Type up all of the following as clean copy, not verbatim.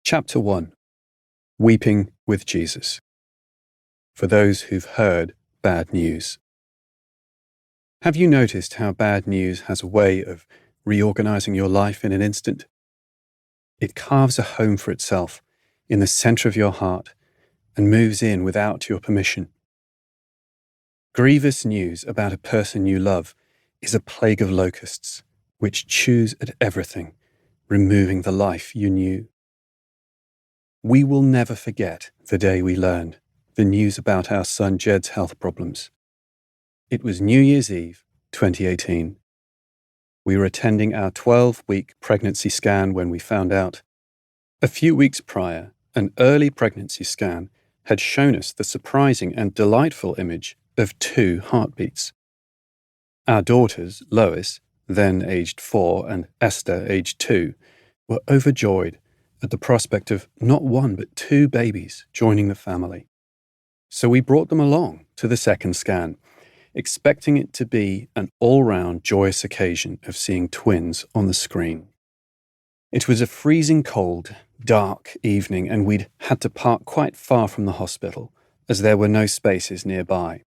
Chapter 1. Weeping with Jesus. For those who've heard bad news. Have you noticed how bad news has a way of reorganizing your life in an instant? It carves a home for itself in the center of your heart and moves in without your permission. Grievous news about a person you love is a plague of locusts, which chews at everything, removing the life you knew. We will never forget the day we learned the news about our son Jed's health problems. It was New Year's Eve, 2018. We were attending our 12-week pregnancy scan when we found out. A few weeks prior, an early pregnancy scan had shown us the surprising and delightful image of 2 heartbeats. Our daughters, Lois, then aged 4, and Esther, aged 2, were overjoyed at the prospect of not 1 but 2 babies joining the family. So we brought them along to the second scan, expecting it to be an all-round joyous occasion of seeing twins on the screen. It was a freezing cold, dark evening, and we'd had to park quite far from the hospital, as there were no spaces nearby.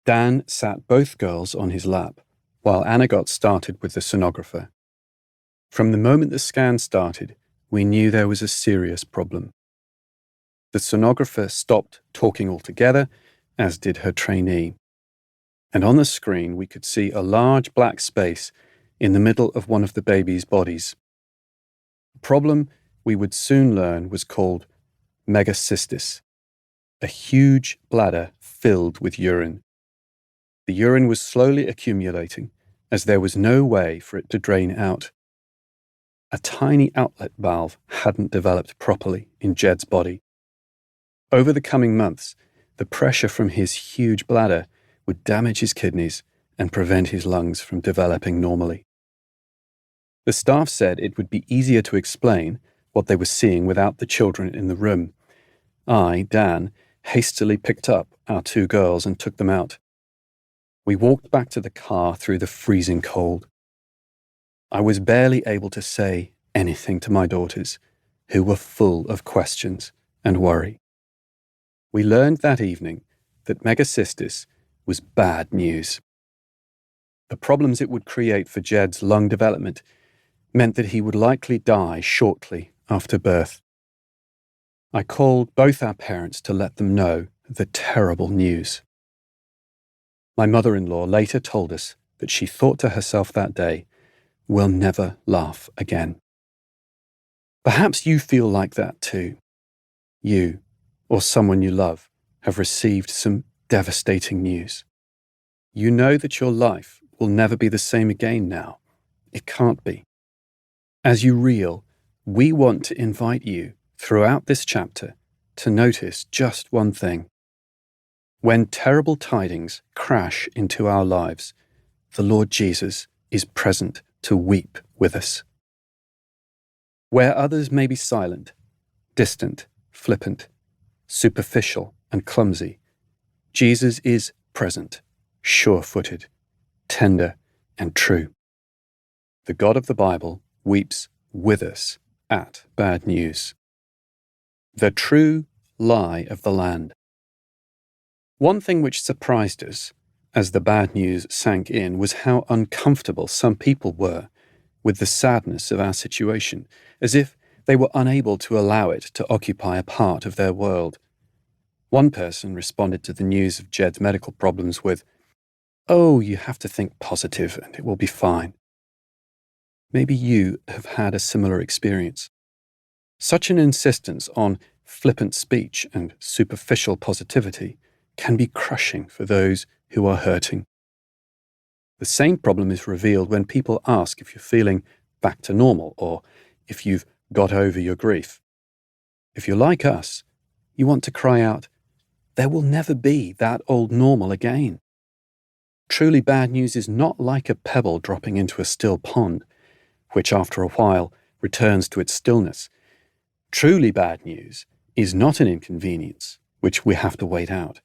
Dan sat both girls on his lap, while Anna got started with the sonographer. From the moment the scan started, we knew there was a serious problem. The sonographer stopped talking altogether, as did her trainee. And on the screen we could see a large black space in the middle of one of the baby's bodies. The problem, we would soon learn, was called megacystis, a huge bladder filled with urine. The urine was slowly accumulating, as there was no way for it to drain out. A tiny outlet valve hadn't developed properly in Jed's body. Over the coming months, the pressure from his huge bladder would damage his kidneys and prevent his lungs from developing normally. The staff said it would be easier to explain what they were seeing without the children in the room. I, Dan, hastily picked up our 2 girls and took them out. We walked back to the car through the freezing cold. I was barely able to say anything to my daughters, who were full of questions and worry. We learned that evening that megacystis was bad news. The problems it would create for Jed's lung development meant that he would likely die shortly after birth. I called both our parents to let them know the terrible news. My mother-in-law later told us that she thought to herself that day, "We'll never laugh again." Perhaps you feel like that too. You, or someone you love, have received some devastating news. You know that your life will never be the same again now. It can't be. As you reel, we want to invite you, throughout this chapter, to notice just one thing. When terrible tidings crash into our lives, the Lord Jesus is present to weep with us. Where others may be silent, distant, flippant, superficial, and clumsy, Jesus is present, sure-footed, tender, and true. The God of the Bible weeps with us at bad news. The true lie of the land. One thing which surprised us as the bad news sank in was how uncomfortable some people were with the sadness of our situation, as if they were unable to allow it to occupy a part of their world. One person responded to the news of Jed's medical problems with, "Oh, you have to think positive and it will be fine." Maybe you have had a similar experience. Such an insistence on flippant speech and superficial positivity can be crushing for those who are hurting. The same problem is revealed when people ask if you're feeling back to normal or if you've got over your grief. If you're like us, you want to cry out, "There will never be that old normal again." Truly bad news is not like a pebble dropping into a still pond, which after a while returns to its stillness. Truly bad news is not an inconvenience, which we have to wait out.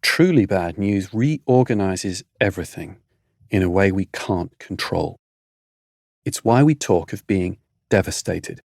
Truly bad news reorganizes everything in a way we can't control. It's why we talk of being devastated